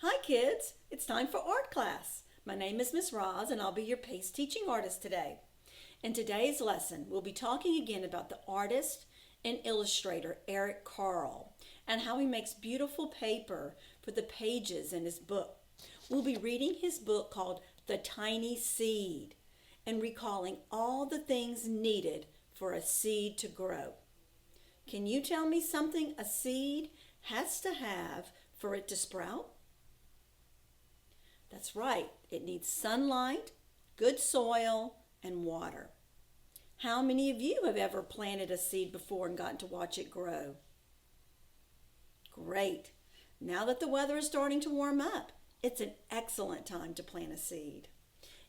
Hi kids, it's time for art class. My name is Miss Roz and I'll be your PACE teaching artist today. In today's lesson, we'll be talking again about the artist and illustrator Eric Carle and how he makes beautiful paper for the pages in his book. We'll be reading his book called The Tiny Seed and recalling all the things needed for a seed to grow. Can you tell me something a seed has to have for it to sprout? That's right, it needs sunlight, good soil, and water. How many of you have ever planted a seed before and gotten to watch it grow? Great. Now that the weather is starting to warm up, it's an excellent time to plant a seed.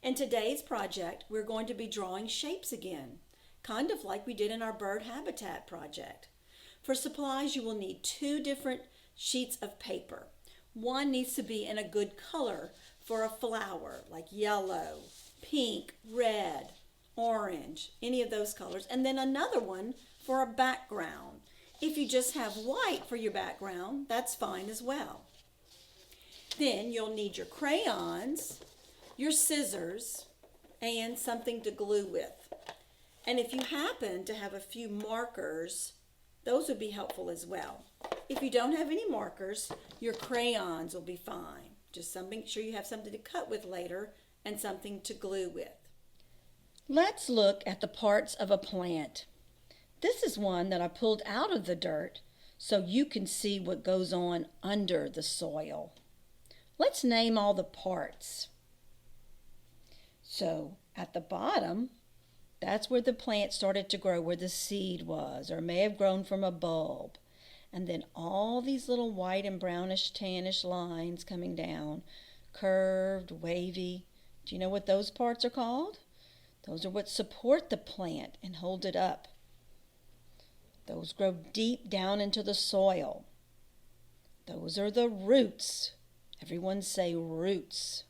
In today's project, we're going to be drawing shapes again, kind of like we did in our bird habitat project. For supplies, you will need 2 different sheets of paper. One needs to be in a good color for a flower, like yellow, pink, red, orange, any of those colors. And then another one for a background. If you just have white for your background, that's fine as well. Then you'll need your crayons, your scissors, and something to glue with. And if you happen to have a few markers, those would be helpful as well. If you don't have any markers, your crayons will be fine. Just make sure you have something to cut with later and something to glue with. Let's look at the parts of a plant. This is one that I pulled out of the dirt so you can see what goes on under the soil. Let's name all the parts. So at the bottom, that's where the plant started to grow, where the seed was, or may have grown from a bulb. And then all these little white and brownish, tannish lines coming down, curved, wavy. Do you know what those parts are called? Those are what support the plant and hold it up. Those grow deep down into the soil. Those are the roots. Everyone say roots.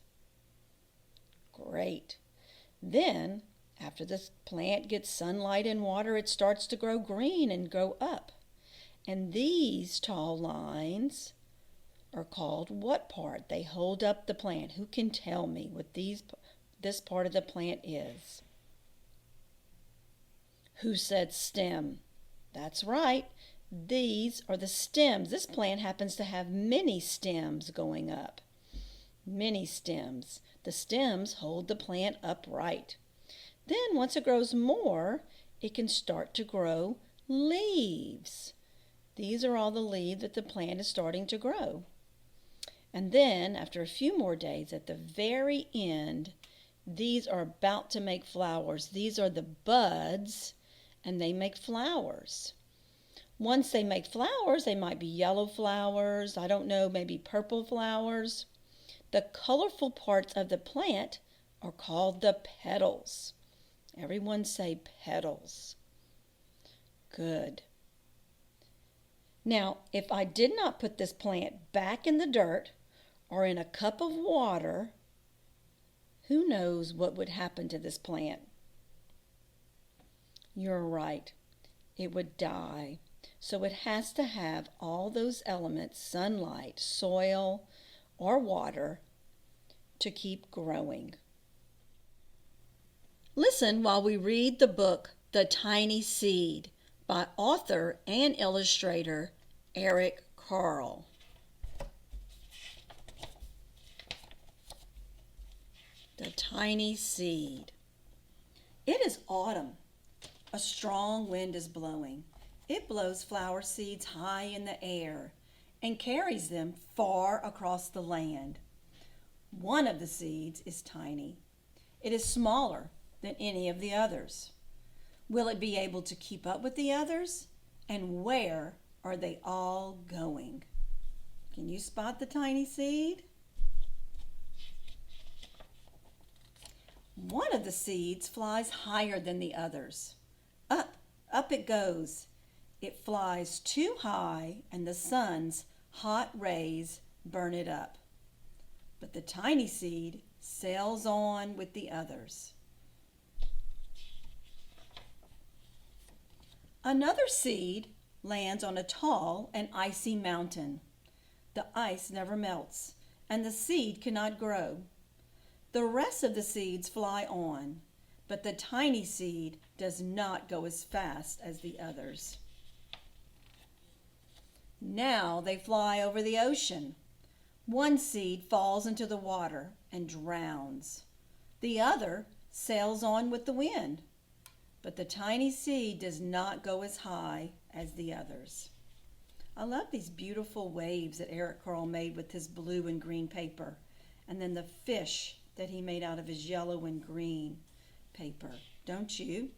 Great. Then, after this plant gets sunlight and water, it starts to grow green and grow up. And these tall lines are called what part? They hold up the plant. Who can tell me what this part of the plant is? Who said stem? That's right. These are the stems. This plant happens to have many stems going up. Many stems. The stems hold the plant upright. Then once it grows more, it can start to grow leaves. These are all the leaves that the plant is starting to grow. And then, after a few more days, at the very end, these are about to make flowers. These are the buds, and they make flowers. Once they make flowers, they might be yellow flowers, I don't know, maybe purple flowers. The colorful parts of the plant are called the petals. Everyone say petals. Good. Now, if I did not put this plant back in the dirt or in a cup of water, who knows what would happen to this plant? You're right. It would die. So it has to have all those elements, sunlight, soil, or water, to keep growing. Listen while we read the book, The Tiny Seed, by author and illustrator Eric Carle. The Tiny Seed. It is autumn. A strong wind is blowing. It blows flower seeds high in the air and carries them far across the land. One of the seeds is tiny. It is smaller than any of the others. Will it be able to keep up with the others? And where are they all going? Can you spot the tiny seed? One of the seeds flies higher than the others. Up it goes. It flies too high and the sun's hot rays burn it up. But the tiny seed sails on with the others. Another seed lands on a tall and icy mountain. The ice never melts, and the seed cannot grow. The rest of the seeds fly on, but the tiny seed does not go as fast as the others. Now they fly over the ocean. One seed falls into the water and drowns. The other sails on with the wind, but the tiny seed does not go as high as the others. I love these beautiful waves that Eric Carle made with his blue and green paper, and then the fish that he made out of his yellow and green paper. Don't you?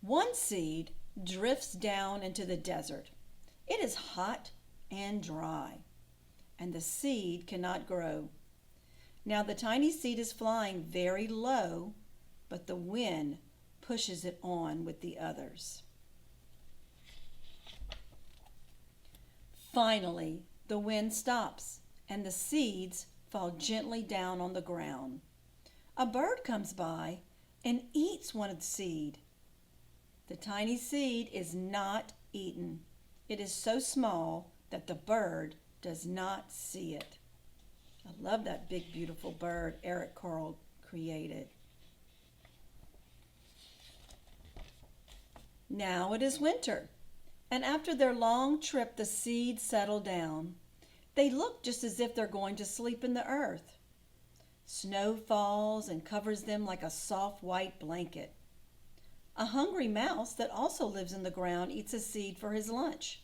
One seed drifts down into the desert. It is hot and dry, and the seed cannot grow. Now the tiny seed is flying very low, but the wind pushes it on with the others. Finally, the wind stops, and the seeds fall gently down on the ground. A bird comes by and eats one of the seed. The tiny seed is not eaten. It is so small that the bird does not see it. I love that big, beautiful bird Eric Carle created. Now it is winter, and after their long trip, the seeds settle down. They look just as if they're going to sleep in the earth. Snow falls and covers them like a soft white blanket. A hungry mouse that also lives in the ground eats a seed for his lunch.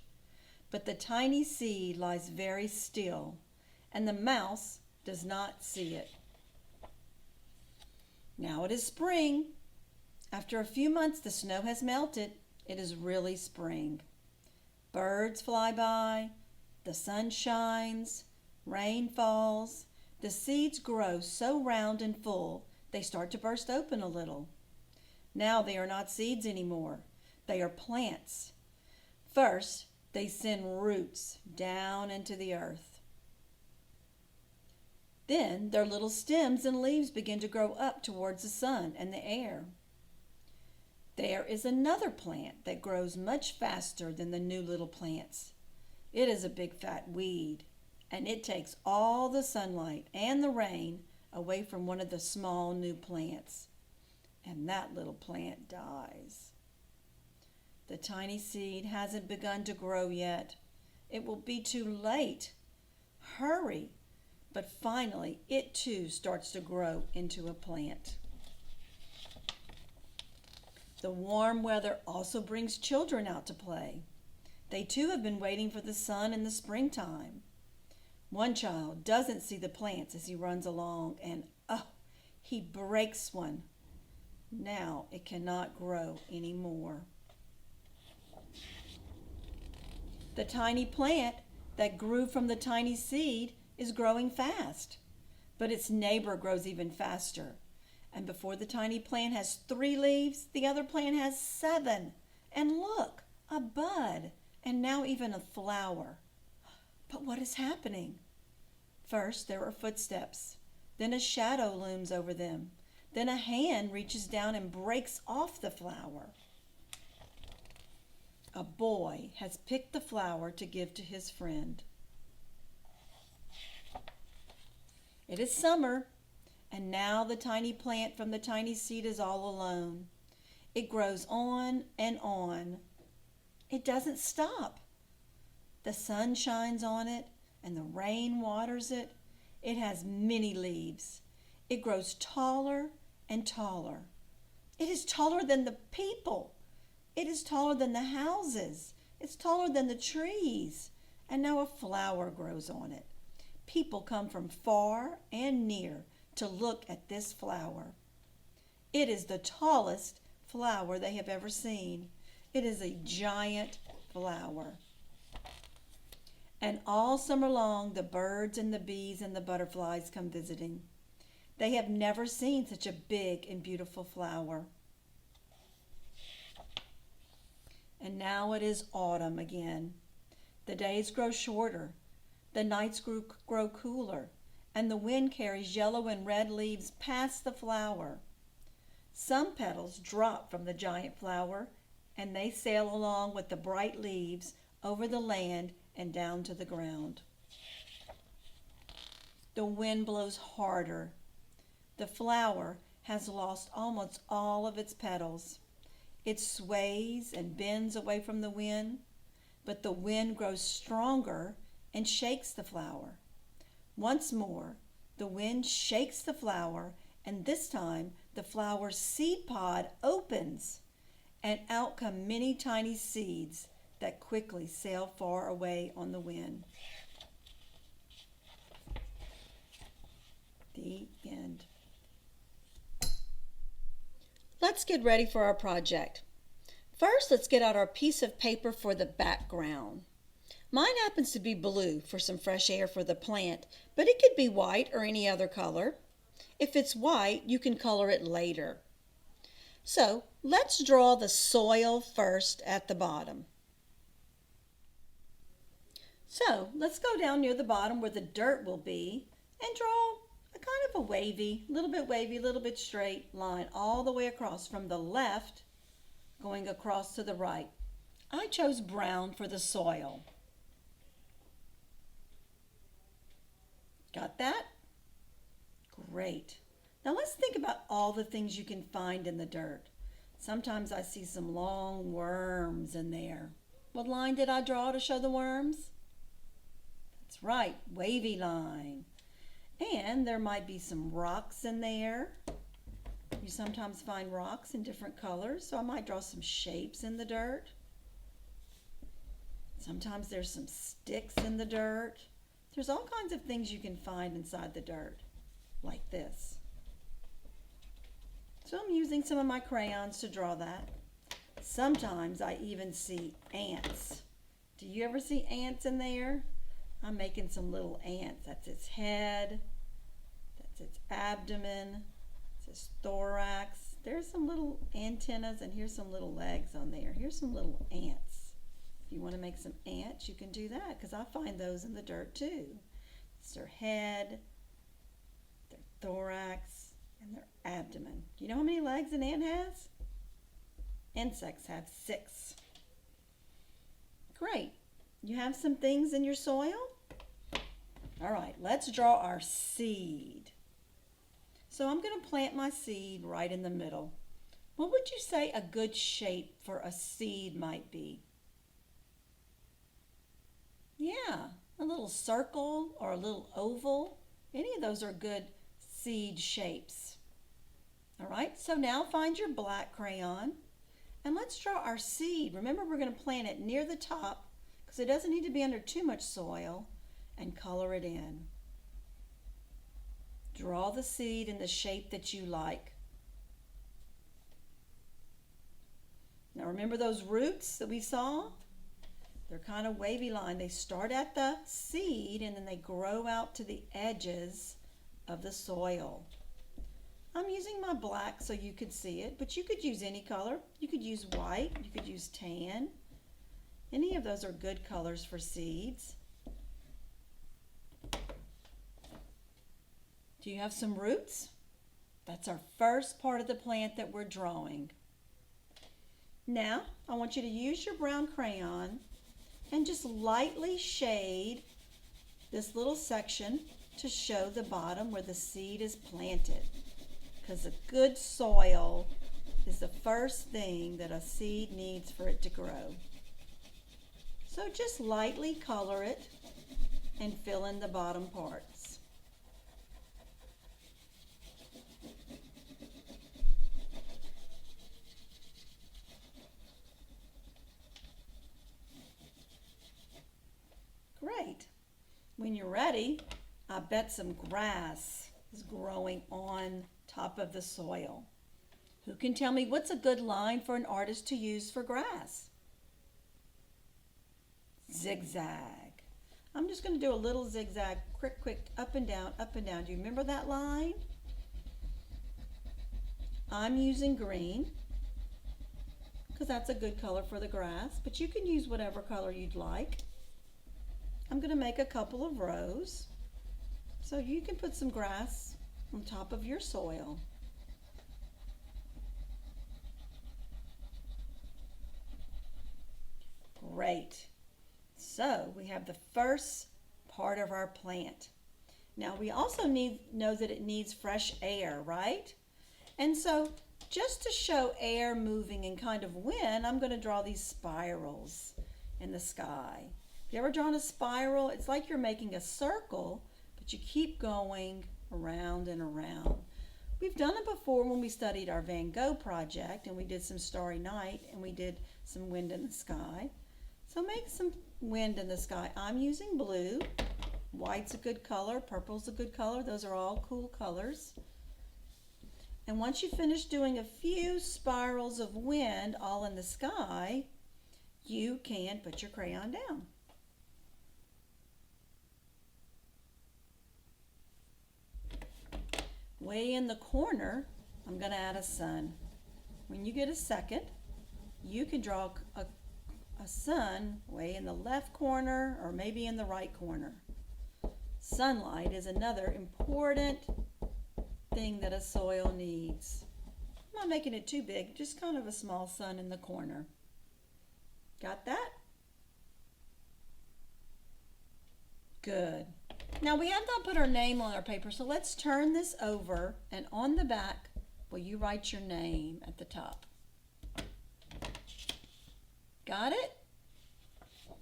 But the tiny seed lies very still, and the mouse does not see it. Now it is spring. After a few months, the snow has melted. It is really spring. Birds fly by, the sun shines, rain falls. The seeds grow so round and full, they start to burst open a little. Now they are not seeds anymore. They are plants. First, they send roots down into the earth. Then their little stems and leaves begin to grow up towards the sun and the air. There is another plant that grows much faster than the new little plants. It is a big fat weed, and it takes all the sunlight and the rain away from one of the small new plants. And that little plant dies. The tiny seed hasn't begun to grow yet. It will be too late. Hurry. But finally, it too starts to grow into a plant. The warm weather also brings children out to play. They too have been waiting for the sun in the springtime. One child doesn't see the plants as he runs along, and he breaks one. Now it cannot grow anymore. The tiny plant that grew from the tiny seed is growing fast, but its neighbor grows even faster. And before the tiny plant has 3 leaves, the other plant has 7. And look, a bud, and now even a flower. But what is happening? First, there are footsteps. Then a shadow looms over them. Then a hand reaches down and breaks off the flower. A boy has picked the flower to give to his friend. It is summer, and now the tiny plant from the tiny seed is all alone. It grows on and on. It doesn't stop. The sun shines on it, and the rain waters it. It has many leaves. It grows taller and taller. It is taller than the people. It is taller than the houses. It's taller than the trees. And now a flower grows on it. People come from far and near to look at this flower. It is the tallest flower they have ever seen. It is a giant flower. And all summer long, the birds and the bees and the butterflies come visiting. They have never seen such a big and beautiful flower. And now it is autumn again. The days grow shorter, the nights grow cooler, and the wind carries yellow and red leaves past the flower. Some petals drop from the giant flower, and they sail along with the bright leaves over the land and down to the ground. The wind blows harder. The flower has lost almost all of its petals. It sways and bends away from the wind, but the wind grows stronger and shakes the flower. Once more, the wind shakes the flower, and this time the flower's seed pod opens, and out come many tiny seeds that quickly sail far away on the wind. The end. Let's get ready for our project. First, let's get out our piece of paper for the background. Mine happens to be blue for some fresh air for the plant, but it could be white or any other color. If it's white, you can color it later. So let's draw the soil first at the bottom. So let's go down near the bottom where the dirt will be and draw a kind of a wavy, little bit straight line all the way across from the left going across to the right. I chose brown for the soil. Got that? Great. Now let's think about all the things you can find in the dirt. Sometimes I see some long worms in there. What line did I draw to show the worms? That's right, wavy line. And there might be some rocks in there. You sometimes find rocks in different colors, so I might draw some shapes in the dirt. Sometimes there's some sticks in the dirt. There's all kinds of things you can find inside the dirt, like this. So I'm using some of my crayons to draw that. Sometimes I even see ants. Do you ever see ants in there? I'm making some little ants. That's its head. That's its abdomen. It's its thorax. There's some little antennas, and here's some little legs on there. Here's some little ants. If you want to make some ants, you can do that, because I find those in the dirt too. It's their head, their thorax, and their abdomen. Do you know how many legs an ant has? Insects have 6. Great. You have some things in your soil? All right, let's draw our seed. So I'm going to plant my seed right in the middle. What would you say a good shape for a seed might be? Yeah, a little circle or a little oval. Any of those are good seed shapes. All right, so now find your black crayon and let's draw our seed. Remember, we're going to plant it near the top because it doesn't need to be under too much soil, and color it in. Draw the seed in the shape that you like. Now remember those roots that we saw? They're kind of wavy line. They start at the seed and then they grow out to the edges of the soil. I'm using my black so you could see it, but you could use any color. You could use white, you could use tan. Any of those are good colors for seeds. Do you have some roots? That's our first part of the plant that we're drawing. Now, I want you to use your brown crayon and just lightly shade this little section to show the bottom where the seed is planted. Because a good soil is the first thing that a seed needs for it to grow. So just lightly color it and fill in the bottom parts. Great. When you're ready, I bet some grass is growing on top of the soil. Who can tell me what's a good line for an artist to use for grass? Zigzag. I'm just going to do a little zigzag, quick, up and down, up and down. Do you remember that line? I'm using green because that's a good color for the grass, but you can use whatever color you'd like. I'm going to make a couple of rows so you can put some grass on top of your soil. Great. So we have the first part of our plant. Now we also know that it needs fresh air, right? And so just to show air moving and kind of wind, I'm going to draw these spirals in the sky. Have you ever drawn a spiral? It's like you're making a circle, but you keep going around and around. We've done it before when we studied our Van Gogh project and we did some Starry Night and we did some wind in the sky. So make some wind in the sky. I'm using blue. White's a good color. Purple's a good color. Those are all cool colors. And once you finish doing a few spirals of wind all in the sky, you can put your crayon down. Way in the corner, I'm going to add a sun. When you get a second, you can draw a sun way in the left corner or maybe in the right corner. Sunlight is another important thing that a soil needs. I'm not making it too big, just kind of a small sun in the corner. Got that? Good. Now we have not put our name on our paper, so let's turn this over, and on the back, will you write your name at the top? Got it?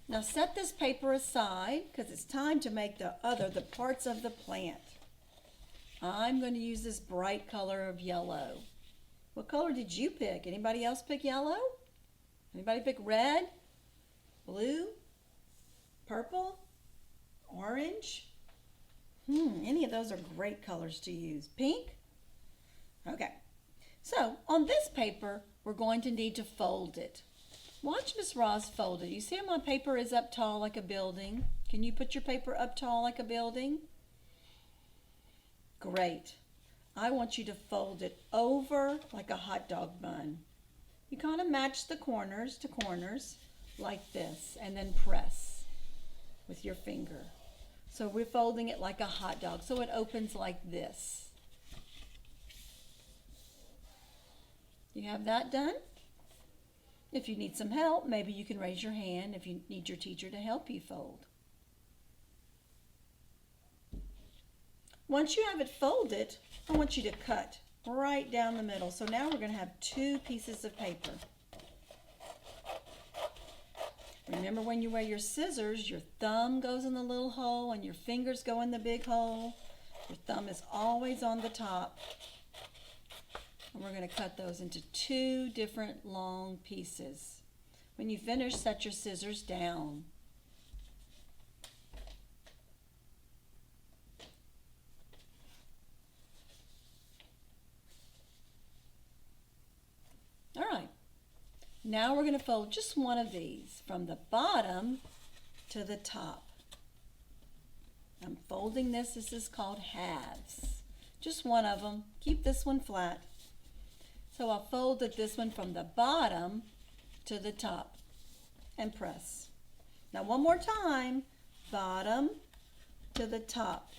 Now set this paper aside because it's time to make the parts of the plant. I'm going to use this bright color of yellow. What color did you pick? Anybody else pick yellow? Anybody pick red? Blue? Purple? Orange? Any of those are great colors to use. Pink? Okay. So on this paper, we're going to need to fold it. Watch Miss Roz fold it. You see how my paper is up tall like a building? Can you put your paper up tall like a building? Great. I want you to fold it over like a hot dog bun. You kind of match the corners to corners like this and then press with your finger. So we're folding it like a hot dog, so it opens like this. You have that done? If you need some help, maybe you can raise your hand if you need your teacher to help you fold. Once you have it folded, I want you to cut right down the middle. So now we're going to have two pieces of paper. Remember when you wear your scissors, your thumb goes in the little hole and your fingers go in the big hole. Your thumb is always on the top. And we're going to cut those into two different long pieces. When you finish, set your scissors down. All right. Now we're going to fold just one of these from the bottom to the top. I'm folding this. This is called halves. Just one of them. Keep this one flat. So I folded this one from the bottom to the top and press. Now one more time, bottom to the top.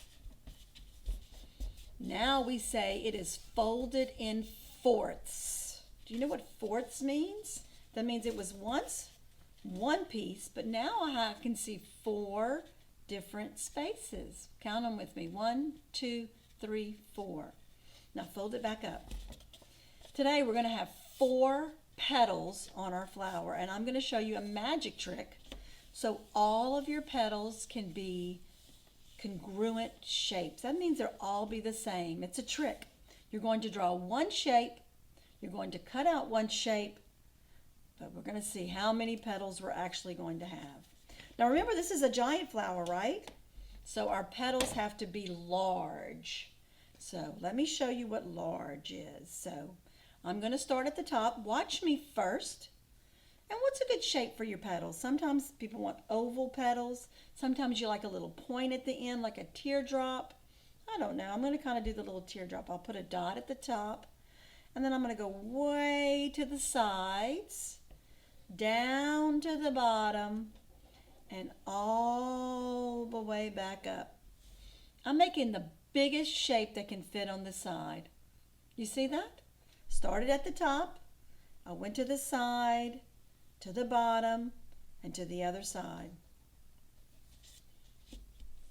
Now we say it is folded in fourths. Do you know what fourths means? That means it was once one piece, but now I can see four different spaces. Count them with me. 1, 2, 3, 4. Now fold it back up. Today we're going to have 4 petals on our flower, and I'm going to show you a magic trick so all of your petals can be congruent shapes. That means they'll all be the same. It's a trick. You're going to draw one shape, you're going to cut out one shape, but we're going to see how many petals we're actually going to have. Now remember, this is a giant flower, right? So our petals have to be large. So let me show you what large is. So I'm going to start at the top. Watch me first. And what's a good shape for your petals? Sometimes people want oval petals. Sometimes you like a little point at the end, like a teardrop. I don't know. I'm going to kind of do the little teardrop. I'll put a dot at the top. And then I'm going to go way to the sides, down to the bottom, and all the way back up. I'm making the biggest shape that can fit on the side. You see that? Started at the top, I went to the side, to the bottom, and to the other side.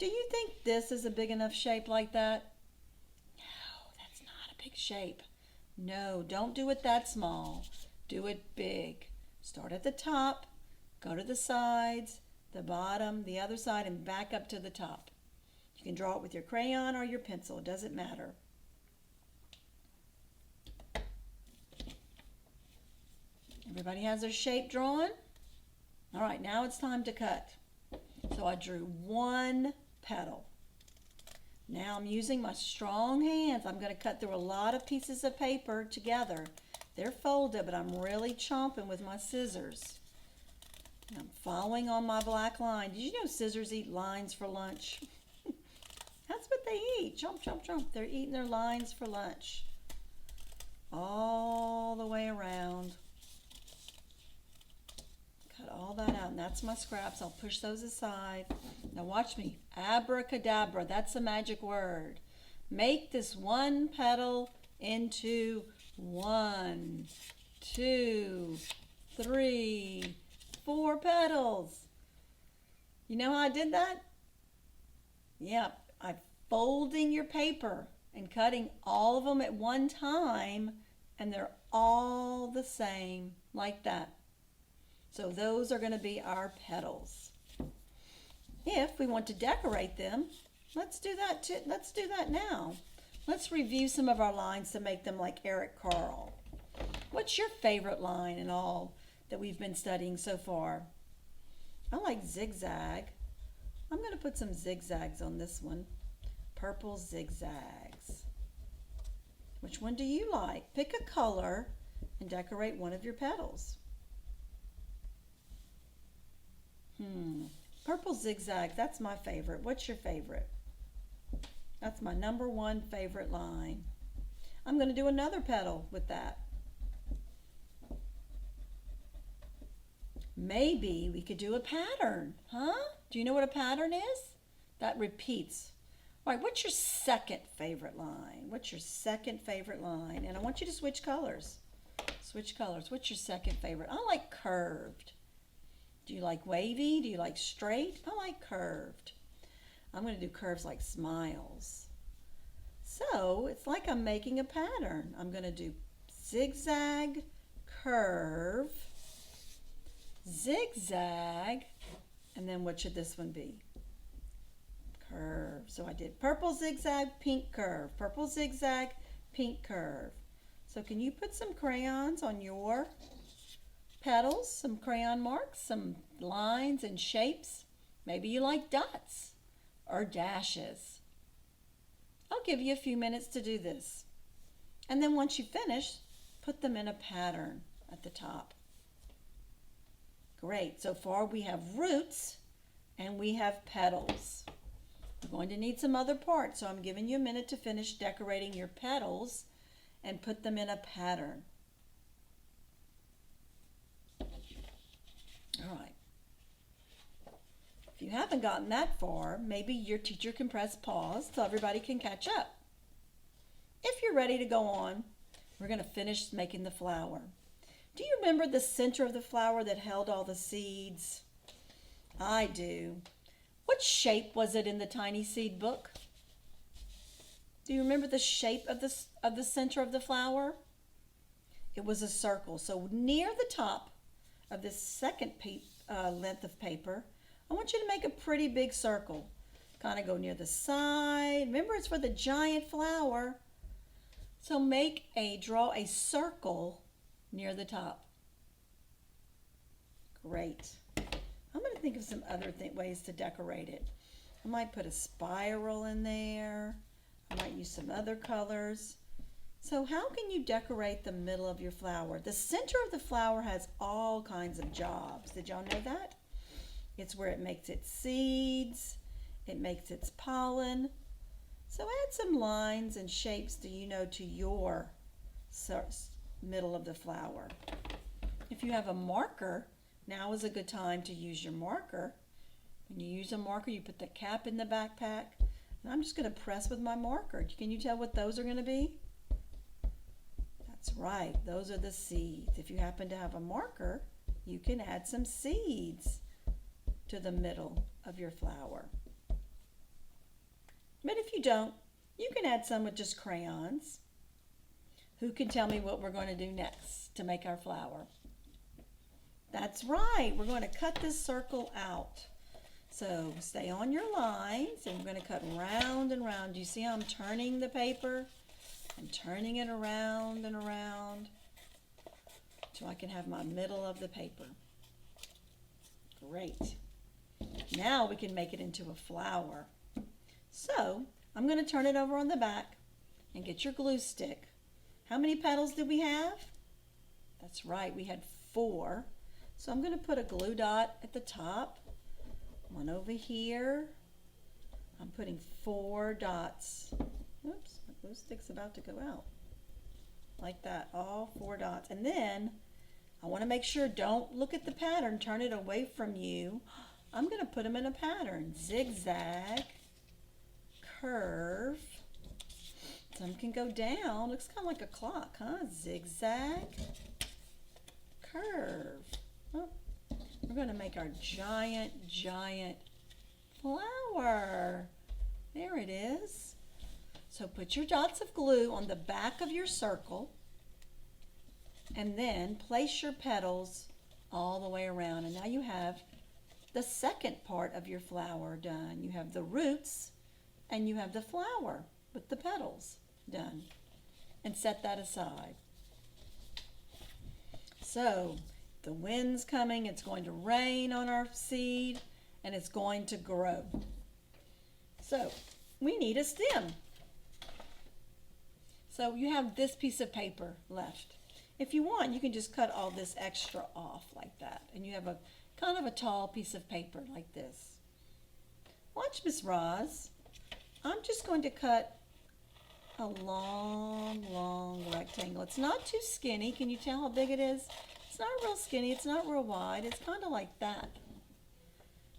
Do you think this is a big enough shape like that? No, that's not a big shape. No, don't do it that small. Do it big. Start at the top, go to the sides, the bottom, the other side, and back up to the top. You can draw it with your crayon or your pencil. It doesn't matter. Everybody has their shape drawn? All right, now it's time to cut. So I drew one petal. Now I'm using my strong hands. I'm going to cut through a lot of pieces of paper together. They're folded, but I'm really chomping with my scissors. And I'm following on my black line. Did you know scissors eat lines for lunch? That's what they eat. Chomp, chomp, chomp. They're eating their lines for lunch. All the way around. Cut all that out, and that's my scraps. I'll push those aside. Now watch me. Abracadabra, that's a magic word. Make this one petal into 1, 2, 3, 4 petals. You know how I did that? Yep, I'm folding your paper and cutting all of them at one time, and they're all the same, like that. So those are going to be our petals. If we want to decorate them, let's do that too. Let's do that now. Let's review some of our lines to make them like Eric Carle. What's your favorite line in all that we've been studying so far? I like zigzag. I'm going to put some zigzags on this one. Purple zigzags. Which one do you like? Pick a color and decorate one of your petals. Purple zigzag, that's my favorite. What's your favorite? That's my number one favorite line. I'm going to do another petal with that. Maybe we could do a pattern, huh? Do you know what a pattern is? That repeats. All right, what's your second favorite line? What's your second favorite line? And I want you to switch colors. Switch colors. What's your second favorite? I like curved. Do you like wavy? Do you like straight? I like curved. I'm going to do curves like smiles. So it's like I'm making a pattern. I'm going to do zigzag, curve, zigzag, and then what should this one be? Curve. So I did purple zigzag, pink curve, purple zigzag, pink curve. So can you put some crayons on your petals, some crayon marks, some lines and shapes? Maybe you like dots or dashes. I'll give you a few minutes to do this. And then once you finish, put them in a pattern at the top. Great. So far we have roots and we have petals. We're going to need some other parts, so I'm giving you a minute to finish decorating your petals and put them in a pattern. All right. If you haven't gotten that far, maybe your teacher can press pause so everybody can catch up. If you're ready to go on, we're going to finish making the flower. Do you remember the center of the flower that held all the seeds? I do. What shape was it in the tiny seed book? Do you remember the shape of the center of the flower? It was a circle. So near the top of this second length of paper, I want you to make a pretty big circle. Kind of go near the side. Remember, it's for the giant flower. So draw a circle near the top. Great. I'm going to think of some other ways to decorate it. I might put a spiral in there. I might use some other colors. So how can you decorate the middle of your flower? The center of the flower has all kinds of jobs. Did y'all know that? It's where it makes its seeds. It makes its pollen. So add some lines and shapes, to your middle of the flower. If you have a marker, now is a good time to use your marker. When you use a marker, you put the cap in the backpack. And I'm just going to press with my marker. Can you tell what those are going to be? That's right. Those are the seeds. If you happen to have a marker, you can add some seeds to the middle of your flower. But if you don't, you can add some with just crayons. Who can tell me what we're going to do next to make our flower? That's right, we're going to cut this circle out. So stay on your lines, and we're going to cut round and round. Do you see how I'm turning the paper? I'm turning it around and around so I can have my middle of the paper. Great. Now we can make it into a flower. So I'm going to turn it over on the back and get your glue stick. How many petals did we have? That's right, we had 4. So I'm going to put a glue dot at the top, one over here. I'm putting 4 dots. Oops, my glue stick's about to go out. Like that, all 4 dots. And then I want to make sure, don't look at the pattern, turn it away from you. I'm going to put them in a pattern. Zigzag, curve. Some can go down. Looks kind of like a clock, huh? Zigzag, curve. Oh, we're going to make our giant flower. There it is. So put your dots of glue on the back of your circle, and then place your petals all the way around. And now you have the second part of your flower done. You have the roots and you have the flower with the petals done. And set that aside. So the wind's coming, it's going to rain on our seed, and it's going to grow. So we need a stem. So you have this piece of paper left. If you want, you can just cut all this extra off like that, and you have a kind of a tall piece of paper like this. Watch, Miss Roz. I'm just going to cut a long rectangle. It's not too skinny. Can you tell how big it is? It's not real skinny. It's not real wide. It's kind of like that.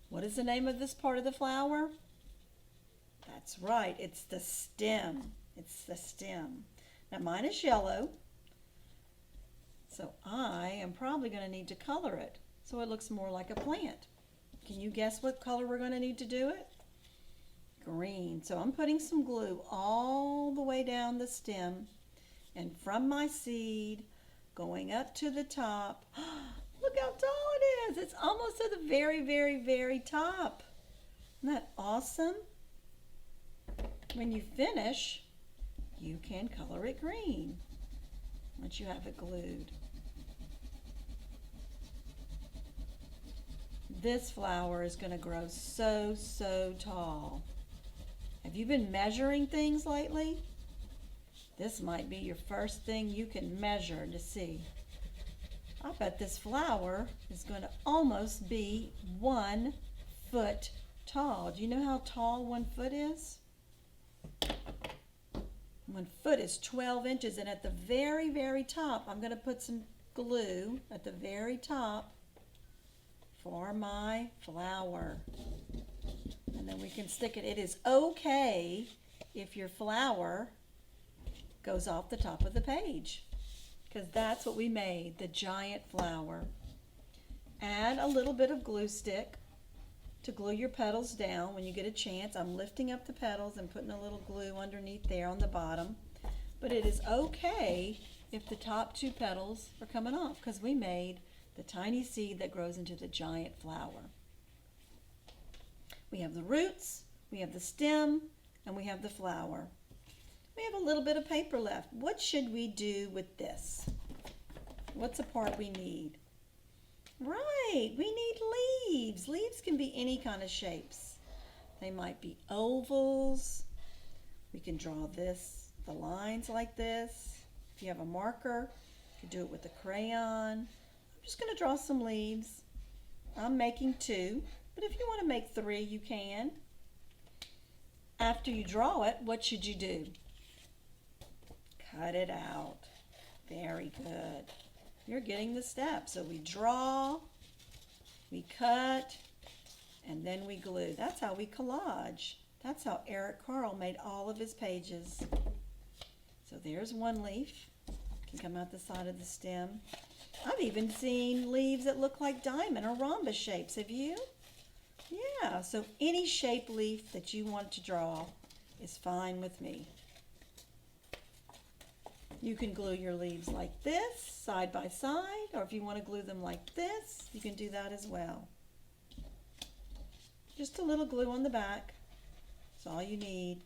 What is the name of this part of the flower? That's right. It's the stem. It's the stem. Now mine is yellow, so I am probably going to need to color it so it looks more like a plant. Can you guess what color we're going to need to do it? Green. So I'm putting some glue all the way down the stem, and from my seed going up to the top. Look how tall it is. It's almost to the very top. Isn't that awesome? When you finish, you can color it green once you have it glued. This flower is going to grow so tall. Have you been measuring things lately? This might be your first thing you can measure to see. I bet this flower is going to almost be 1 foot tall. Do you know how tall 1 foot is? 1 foot is 12 inches, and at the very top, I'm going to put some glue at the very top for my flower. And then we can stick it. It is okay if your flower goes off the top of the page, because that's what we made, the giant flower. Add a little bit of glue stick to glue your petals down when you get a chance. I'm lifting up the petals and putting a little glue underneath there on the bottom. But it is okay if the top 2 petals are coming off, because we made the tiny seed that grows into the giant flower. We have the roots, we have the stem, and we have the flower. We have a little bit of paper left. What should we do with this? What's a part we need? Right, we need leaves. Leaves can be any kind of shapes. They might be ovals. We can draw the lines like this. If you have a marker, you can do it with a crayon. I'm just going to draw some leaves. I'm making 2, but if you want to make 3, you can. After you draw it, what should you do? Cut it out. Very good. You're getting the steps. So we draw, we cut, and then we glue. That's how we collage. That's how Eric Carle made all of his pages. So there's one leaf. Can come out the side of the stem. I've even seen leaves that look like diamond or rhombus shapes. Have you? Yeah, so any shape leaf that you want to draw, is fine with me. You can glue your leaves like this, side by side, or if you want to glue them like this, you can do that as well. Just a little glue on the back. That's all you need.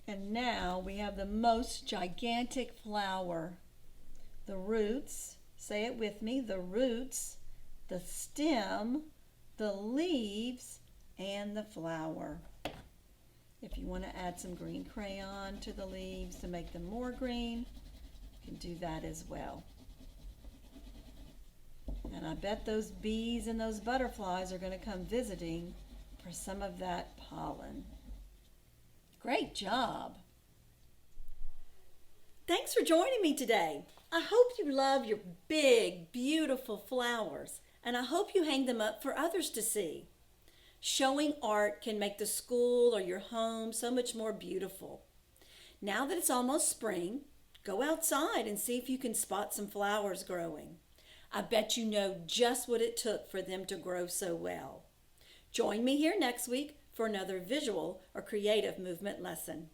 And now we have the most gigantic flower. The roots, say it with me, the roots, the stem, the leaves, and the flower. If you want to add some green crayon to the leaves to make them more green, you can do that as well. And I bet those bees and those butterflies are going to come visiting for some of that pollen. Great job! Thanks for joining me today. I hope you love your big, beautiful flowers, and I hope you hang them up for others to see. Showing art can make the school or your home so much more beautiful. Now that it's almost spring, go outside and see if you can spot some flowers growing. I bet you know just what it took for them to grow so well. Join me here next week for another visual or creative movement lesson.